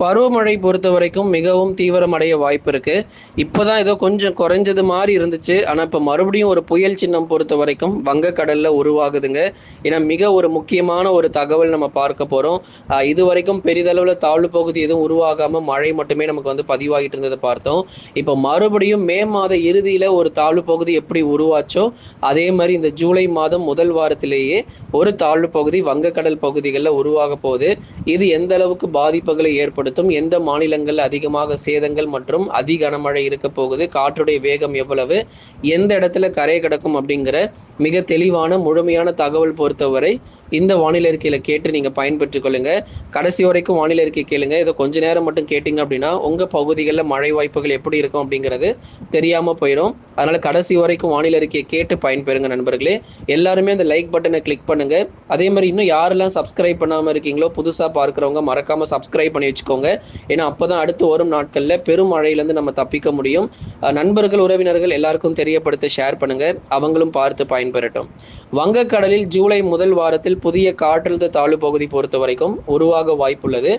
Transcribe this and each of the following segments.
பருவமழை பொறுத்த வரைக்கும் மிகவும் தீவிரமடைய வாய்ப்பு இருக்கு. இப்பதான் ஏதோ கொஞ்சம் குறைஞ்சது மாரி இருந்துச்சு. ஆனா, இப்ப மறுபடியும் ஒரு புயல் சின்னம் பொறுத்த வரைக்கும் வங்கக்கடல்ல உருவாகுதுங்க. ஏன்னா, மிக ஒரு முக்கியமான ஒரு தகவல் நம்ம பார்க்க போறோம். இதுவரைக்கும் பெரிதளவுல தாழ்வு பகுதி எதுவும் உருவாகாம மழை மட்டுமே நமக்கு வந்து பதிவாகிட்டு இருந்தத பார்த்தோம். இப்ப மறுபடியும் மே மாத இறுதியில ஒரு தாழ்வு பகுதி எப்படி உருவாச்சோ, அதே மாரி இந்த ஜூலை மாதம் முதல் வாரத்திலேயே ஒரு தாழ்வு பகுதி வங்கக்கடல் பகுதிகள்ல உருவாகப் போகுது. இது எந்த அளவுக்கு பாதிப்புகளை ஏற்படுத்தும், எந்த மாநிலங்கள்ல அதிகமாக சேதங்கள் மற்றும் அதி கனமழை இருக்க போகுது, காற்றுடைய வேகம் எவ்வளவு, எந்த இடத்துல கரை கடக்கும் அப்படிங்கிற மிக தெளிவான முழுமையான தகவல் பொறுத்தவரை இந்த வானிலை அறிக்கையில கேட்டு நீங்க பயன்பெற்றுக் கொள்ளுங்க. கடைசி வரைக்கும் வானிலை அறிக்கை கேளுங்க. இதை கொஞ்ச நேரம் மட்டும் கேட்டீங்க அப்படின்னா உங்க பகுதிகளில் மழை வாய்ப்புகள் எப்படி இருக்கும் அப்படிங்கிறது தெரியாம போயிடும். அதனால கடைசி வரைக்கும் வானிலை அறிக்கையை கேட்டு பயன்பெறுங்க நண்பர்களே. எல்லாருமே அந்த லைக் பட்டனை கிளிக் பண்ணுங்க. அதே மாதிரி இன்னும் யாரெல்லாம் சப்ஸ்கிரைப் பண்ணாம இருக்கீங்களோ புதுசா பார்க்குறவங்க மறக்காம சப்ஸ்கிரைப் பண்ணி வச்சுக்கோங்க. ஏன்னா அப்பதான் அடுத்து வரும் நாட்கள்ல பெரும் மழையிலேருந்து நம்ம தப்பிக்க முடியும். நண்பர்கள் உறவினர்கள் எல்லாருக்கும் தெரியப்படுத்த ஷேர் பண்ணுங்க. அவங்களும் பார்த்து பயன்பெறட்டும். வங்கக்கடலில் ஜூலை முதல் வாரத்தில் புதிய காற்றழுத்த தாழ்வு பகுதி பொறுத்த வரைக்கும் உருவாக வாய்ப்புள்ளது.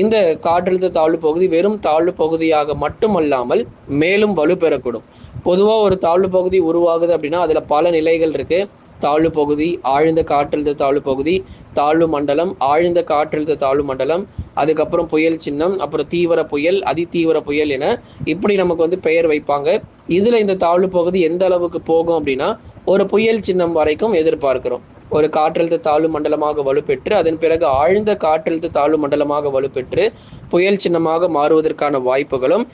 இந்த காற்றழுத்த தாழ்வு பகுதி வெறும் தாழ்வு பகுதியாக மட்டுமல்லாமல் மேலும் வலுப்பெறக்கூடும். பொதுவாக ஒரு தாழ்வு பகுதி உருவாகுது அப்படின்னா அதுல பல நிலைகள் இருக்கு. தாழ்வு பகுதி, ஆழ்ந்த காற்றழுத்த தாழ்வு பகுதி, தாழ்வு மண்டலம், ஆழ்ந்த காற்றழுத்த தாழ்வு மண்டலம், அதுக்கப்புறம் புயல் சின்னம், அப்புறம் தீவிர புயல், அதிதீவிர புயல் என இப்படி நமக்கு வந்து பெயர் வைப்பாங்க. இதுல இந்த தாழ்வு பகுதி எந்த அளவுக்கு போகும் அப்படின்னா ஒரு புயல் சின்னம் வரைக்கும் எதிர்பார்க்கிறோம். ஒரு காற்றழுத்த தாழ்வு மண்டலமாக வலுப்பெற்று அதன் பிறகு ஆழ்ந்த காற்றழுத்த தாழ்வு மண்டலமாக வலுப்பெற்று புயல் சின்னமாக மாறுவதற்கான வாய்ப்புகளும்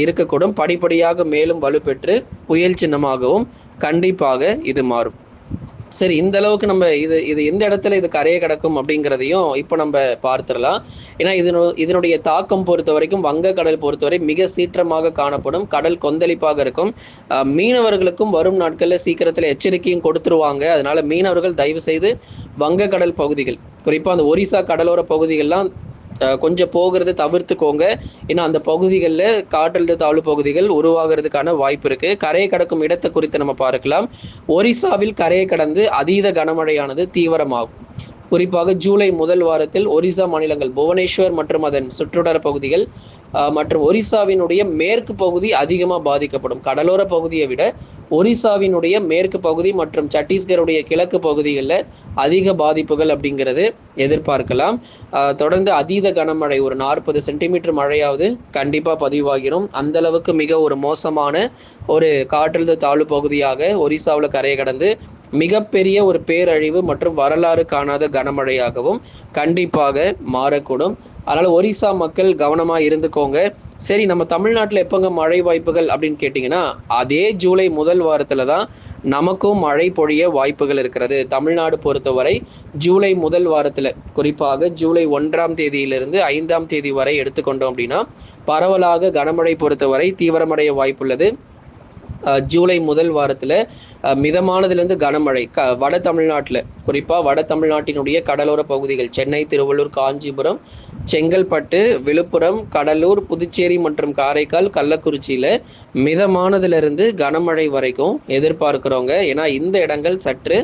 இருக்கக்கூடும். படிப்படியாக மேலும் வலுப்பெற்று புயல் சின்னமாகவும் கண்டிப்பாக இது மாறும். சரி, இந்த அளவுக்கு நம்ம இது இது எந்த இடத்துல இது கரையை கடக்கும் அப்படிங்கிறதையும் இப்போ நம்ம பார்த்துடலாம். ஏன்னா இதனுடைய தாக்கம் பொறுத்த வரைக்கும் வங்கக்கடல் பொறுத்தவரை மிக சீற்றமாக காணப்படும். கடல் கொந்தளிப்பாக இருக்கும். மீனவர்களுக்கும் வரும் நாட்களில் சீக்கிரத்தில் எச்சரிக்கையும் கொடுத்துருவாங்க. அதனால மீனவர்கள் தயவு செய்து வங்கக்கடல் பகுதிகள், குறிப்பாக அந்த ஒரிசா கடலோர பகுதிகள்லாம் கொஞ்சம் போகிறத தவிர்த்துக்கோங்க. ஏன்னா அந்த பகுதிகளில் காற்றழுத்த தாழ்வு பகுதிகள் உருவாகிறதுக்கான வாய்ப்பு இருக்கு. கரையை கடக்கும் இடத்தை குறித்து நம்ம பார்க்கலாம். ஒரிசாவில் கரையை கடந்து அதீத கனமழையானது தீவிரமாகும். குறிப்பாக ஜூலை முதல் வாரத்தில் ஒரிசா மாநிலங்கள் புவனேஸ்வர் மற்றும் அதன் சுற்றுவட்டார பகுதிகள் மற்றும் ஒரிசாவினுடைய மேற்கு பகுதி அதிகமாக பாதிக்கப்படும். கடலோர பகுதியை விட ஒரிசாவினுடைய மேற்கு பகுதி மற்றும் சத்தீஸ்கருடைய கிழக்கு பகுதிகளில் அதிக பாதிப்புகள் அப்படிங்கிறது எதிர்பார்க்கலாம். தொடர்ந்து அதீத கனமழை ஒரு 40 சென்டிமீட்டர் மழையாவது கண்டிப்பாக பதிவாகிரும். அந்த அளவுக்கு மிக ஒரு மோசமான ஒரு காற்றழுத்த தாழ்வு பகுதியாக ஒரிசாவில் கரையை கடந்து மிகப்பெரிய ஒரு பேரழிவு மற்றும் வரலாறு காணாத கனமழையாகவும் கண்டிப்பாக மாறக்கூடும். அதனால ஒரிசா மக்கள் கவனமா இருந்துக்கோங்க. சரி, நம்ம தமிழ்நாட்டில் எப்போங்க மழை வாய்ப்புகள் அப்படின்னு கேட்டிங்கன்னா அதே ஜூலை முதல் வாரத்தில் தான் நமக்கும் மழை பொழிய வாய்ப்புகள் இருக்கிறது. தமிழ்நாடு பொறுத்தவரை ஜூலை முதல் வாரத்தில், குறிப்பாக ஜூலை 1ஆம் தேதியிலிருந்து 5ஆம் தேதி வரை எடுத்துக்கொண்டோம் அப்படின்னா பரவலாக கனமழை பொறுத்தவரை தீவிரமடைய வாய்ப்புள்ளது. ஜூலை முதல் வாரத்தில் மிதமானதுலேருந்து கனமழை வட தமிழ்நாட்டில், குறிப்பாக வட தமிழ்நாட்டினுடைய கடலோர பகுதிகள் சென்னை, திருவள்ளூர், காஞ்சிபுரம், செங்கல்பட்டு, விழுப்புரம், கடலூர், புதுச்சேரி மற்றும் காரைக்கால், கள்ளக்குறிச்சியில் மிதமானதுலேருந்து கனமழை வரைக்கும் எதிர்பார்க்குறோங்க. ஏன்னா இந்த இடங்கள் சற்று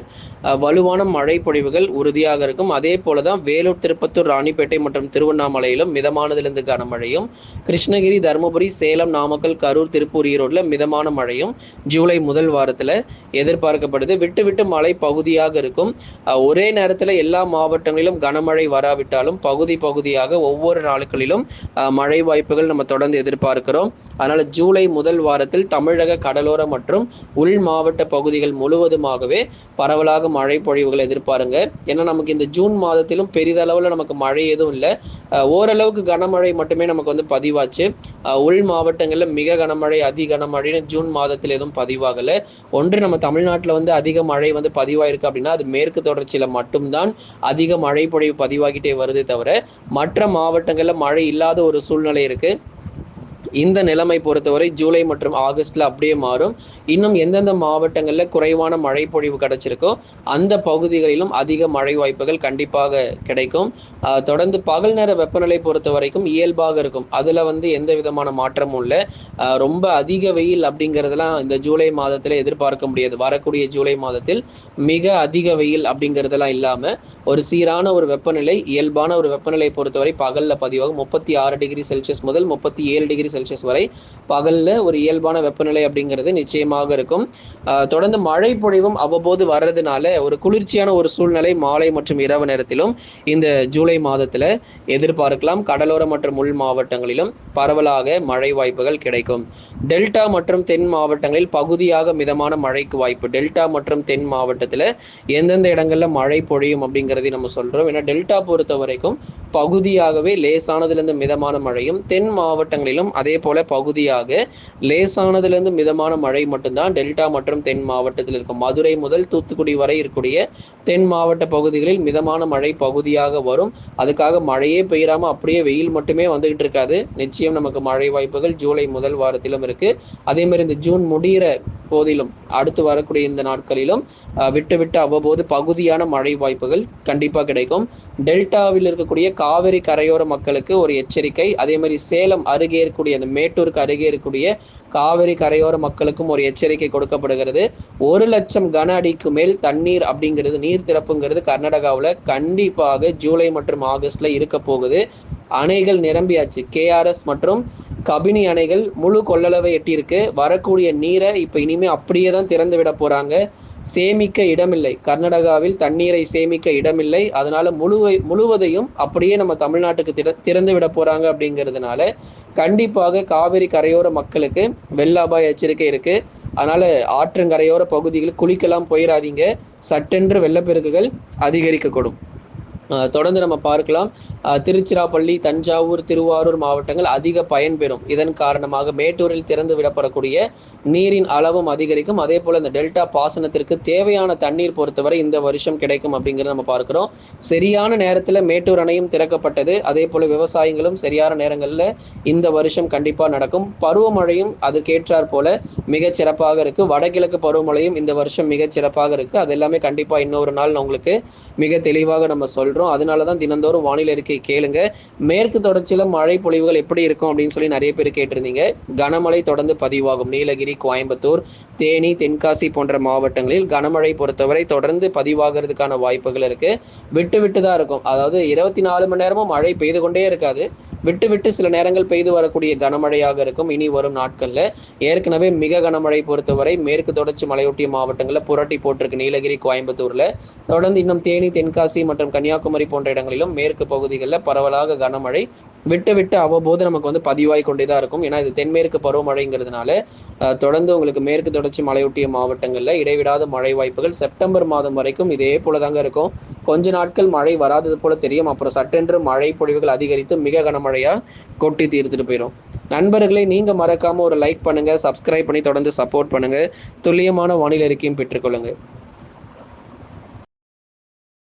வலுவான மழை பொழிவுகள் உறுதியாக இருக்கும். அதே போல தான் வேலூர், திருப்பத்தூர், ராணிப்பேட்டை மற்றும் திருவண்ணாமலையிலும் மிதமானதுலேருந்து கனமழையும், கிருஷ்ணகிரி, தருமபுரி, சேலம், நாமக்கல், கரூர், திருப்பூர், ஈரோட்டில் மிதமான மழையும் ஜூலை முதல் வாரத்தில் எதிர்பார்க்கப்படுது. விட்டு விட்டு மழை பகுதியாக இருக்கும். ஒரே நேரத்தில் எல்லா மாவட்டங்களிலும் கனமழை வராவிட்டாலும் பகுதி பகுதியாக ஒவ்வொரு நாட்களிலும் மழை வாய்ப்புகள் நம்ம தொடர்ந்து எதிர்பார்க்கிறோம். அதனால ஜூலை முதல் வாரத்தில் தமிழக கடலோர மற்றும் உள் மாவட்ட பகுதிகள் முழுவதுமாகவே பரவலாக மழை பொழிவுகள் எதிர்பாருங்க. ஏன்னா நமக்கு இந்த ஜூன் மாதத்திலும் பெரிதளவில் நமக்கு மழை எதுவும் இல்லை. ஓரளவுக்கு கனமழை மட்டுமே நமக்கு வந்து பதிவாச்சு. உள் மாவட்டங்களில் மிக கனமழை, அதி கனமழைன்னு ஜூன் மாதத்தில் எதுவும் பதிவாகலை. ஒன்று நம்ம தமிழ்நாட்டில் வந்து அதிக மழை வந்து பதிவாயிருக்கு அப்படின்னா அது மேற்கு தொடர்ச்சியில் மட்டும்தான் அதிக மழை பொழிவு பதிவாகிட்டே வருதே தவிர மற்ற மாவட்டங்களில் மழை இல்லாத ஒரு சூழ்நிலை இருக்கு. இந்த நிலைமை பொறுத்தவரை ஜூலை மற்றும் ஆகஸ்ட்ல அப்படியே மாறும். இன்னும் எந்தெந்த மாவட்டங்கள்ல குறைவான மழை பொழிவு கிடைச்சிருக்கோ அந்த பகுதிகளிலும் அதிக மழை வாய்ப்புகள் கண்டிப்பாக கிடைக்கும். தொடர்ந்து பகல் நேர வெப்பநிலை பொறுத்த வரைக்கும் இயல்பாக இருக்கும். அதுல எந்த விதமான மாற்றமும் இல்லை. ரொம்ப அதிக வெயில் அப்படிங்கிறதெல்லாம் இந்த ஜூலை மாதத்துல எதிர்பார்க்க முடியாது. வரக்கூடிய ஜூலை மாதத்தில் மிக அதிக வெயில் அப்படிங்கிறதெல்லாம் இல்லாம ஒரு சீரான ஒரு வெப்பநிலை, இயல்பான ஒரு வெப்பநிலை பொறுத்தவரை பகல்ல பதிவாகும். 36°C முதல் 37°C வரை பகல்ல ஒரு இயல்பான வெப்பநிலை அப்படிங்கிறது நிச்சயமாக இருக்கும். தொடர்ந்து மழை பொழிவும் அவ்வப்போது வர்றதுனால ஒரு குளிர்ச்சியான ஒரு சூழ்நிலை மாலை மற்றும் இரவு நேரத்திலும் இந்த ஜூலை மாதத்துல எதிர்பார்க்கலாம். கடலோர மற்றும் உள் மாவட்டங்களிலும் பரவலாக மழை வாய்ப்புகள் கிடைக்கும். டெல்டா மற்றும் தென் மாவட்டங்களில் பகுதியாக மிதமான மழைக்கு வாய்ப்பு. டெல்டா மற்றும் தென் மாவட்டத்துல எந்தெந்த இடங்கள்ல மழை பொழியும் அப்படிங்கிறதை நம்ம சொல்றோம். ஏன்னா டெல்டா பொறுத்த வரைக்கும் பகுதியாகவே லேசானதிலிருந்து மிதமான மழையும், தென் மாவட்டங்களிலும் அதே போல பகுதியாக லேசானதிலிருந்து மிதமான மழை மட்டும்தான் டெல்டா மற்றும் தென் மாவட்டத்தில் இருக்கும். மதுரை முதல் தூத்துக்குடி வரை இருக்கக்கூடிய தென் மாவட்ட பகுதிகளில் மிதமான மழை பகுதியாக வரும். அதுக்காக மழையே பெய்யாம அப்படியே வெயில் மட்டுமே வந்துகிட்டு இருக்காது. நிச்சயம் நமக்கு மழை வாய்ப்புகள் ஜூலை முதல் வாரத்திலும் இருக்கு. அதே மாதிரி இந்த ஜூன் முடிகிற போதிலும் அடுத்து வரக்கூடிய இந்த நாட்களிலும் விட்டு விட்டு அவ்வப்போது பகுதியான மழை வாய்ப்புகள் கண்டிப்பாக கிடைக்கும். டெல்டாவில் இருக்கக்கூடிய காவிரி கரையோர மக்களுக்கு ஒரு எச்சரிக்கை. அதே மாதிரி சேலம் அருகே இருக்கக்கூடிய அந்த மேட்டூருக்கு அருகே இருக்கக்கூடிய காவிரி கரையோர மக்களுக்கும் ஒரு எச்சரிக்கை கொடுக்கப்படுகிறது. 1,00,000 கன அடிக்கு மேல் தண்ணீர் அப்படிங்கிறது, நீர் திறப்புங்கிறது கர்நாடகாவில் கண்டிப்பாக ஜூலை மற்றும் ஆகஸ்ட்ல இருக்க போகுது. அணைகள் நிரம்பியாச்சு. கேஆர்எஸ் மற்றும் கபினி அணைகள் முழு கொள்ளளவை எட்டியிருக்கு. வரக்கூடிய நீரை இப்ப இனிமே அப்படியே தான் திறந்து விட போறாங்க. சேமிக்க இடமில்லை. கர்நாடகாவில் தண்ணீரை சேமிக்க இடமில்லை. அதனால முழுவதையும் அப்படியே நம்ம தமிழ்நாட்டுக்கு திறந்து விட போறாங்க. அப்படிங்கிறதுனால கண்டிப்பாக காவிரி கரையோர மக்களுக்கு வெள்ள அபாய எச்சரிக்கை இருக்கு. அதனால ஆற்றங்கரையோர பகுதிகளில் குளிக்கலாம் போயிடாதீங்க. சட்டென்று வெள்ளப்பெருக்குகள் அதிகரிக்கக்கூடும். தொடர்ந்து நம்ம பார்க்கலாம். திருச்சிராப்பள்ளி, தஞ்சாவூர், திருவாரூர் மாவட்டங்கள் அதிக பயன்பெறும். இதன் காரணமாக மேட்டூரில் திறந்து விடப்படக்கூடிய நீரின் அளவும் அதிகரிக்கும். அதே போல இந்த டெல்டா பாசனத்திற்கு தேவையான தண்ணீர் பொறுத்தவரை இந்த வருஷம் கிடைக்கும் அப்படிங்கிறத நம்ம பார்க்கிறோம். சரியான நேரத்தில் மேட்டூர் அணையும் திறக்கப்பட்டது. அதே போல விவசாயிகளும் சரியான நேரங்களில் இந்த வருஷம் கண்டிப்பா நடக்கும். பருவமழையும் அதுக்கேற்றாற் போல மிகச் சிறப்பாக இருக்கு. வடகிழக்கு பருவமழையும் இந்த வருஷம் மிகச் சிறப்பாக இருக்கு. அது எல்லாமே கண்டிப்பா இன்னொரு நாள் உங்களுக்கு மிக தெளிவாக நம்ம சொல்றோம். அதனாலதான் தினந்தோறும் வானிலை அறிக்கை கேளுங்க. மேற்கு தொடர்ச்சியில மழை பொழிவுகள் எப்படி இருக்கும் அப்படின்னு சொல்லி நிறைய பேர் கேட்டிருந்தீங்க. கனமழை தொடர்ந்து பதிவாகும். நீலகிரி, கோயம்புத்தூர், தேனி, தென்காசி போன்ற மாவட்டங்களில் கனமழை பொறுத்தவரை தொடர்ந்து பதிவாகிறதுக்கான வாய்ப்புகள் இருக்கு. விட்டு விட்டு தான் இருக்கும். அதாவது 24 மணி நேரமும் மழை பெய்து கொண்டே இருக்காது. விட்டு விட்டு சில நேரங்கள் பெய்து வரக்கூடிய கனமழையாக இருக்கும். இனி வரும் நாட்கள்ல ஏற்கனவே மிக கனமழை பொறுத்தவரை மேற்கு தொடர்ச்சி மலையொட்டிய மாவட்டங்களில் புரட்டி போட்டிருக்கு. நீலகிரி, கோயம்புத்தூர்ல தொடர்ந்து இன்னும் தேனி, தென்காசி மற்றும் கன்னியாகுமரி போன்ற இடங்களிலும் மேற்கு பகுதிகளில் பரவலாக கனமழை விட்டு விட்டு அவ்வப்போது நமக்கு பதிவாய் கொண்டேதான் இருக்கும். ஏன்னா இது தென்மேற்கு பருவமழைங்கிறதுனால தொடர்ந்து உங்களுக்கு மேற்கு தொடர்ச்சி மலையொட்டிய மாவட்டங்களில் இடைவிடாத மழை வாய்ப்புகள் செப்டம்பர் மாதம் வரைக்கும் இதே போலதாங்க இருக்கும். கொஞ்ச நாட்கள் மழை வராதது போல தெரியும். அப்புறம் சட்டென்று மழை பொழிவுகள் அதிகரித்து மிக கனமழையா கொட்டி தீர்த்துட்டு போயிடும். நண்பர்களை நீங்க மறக்காம ஒரு லைக் பண்ணுங்க, சப்ஸ்கிரைப் பண்ணி தொடர்ந்து சப்போர்ட் பண்ணுங்க. துல்லியமான வானிலை அறிக்கையும் பெற்றுக்கொள்ளுங்க.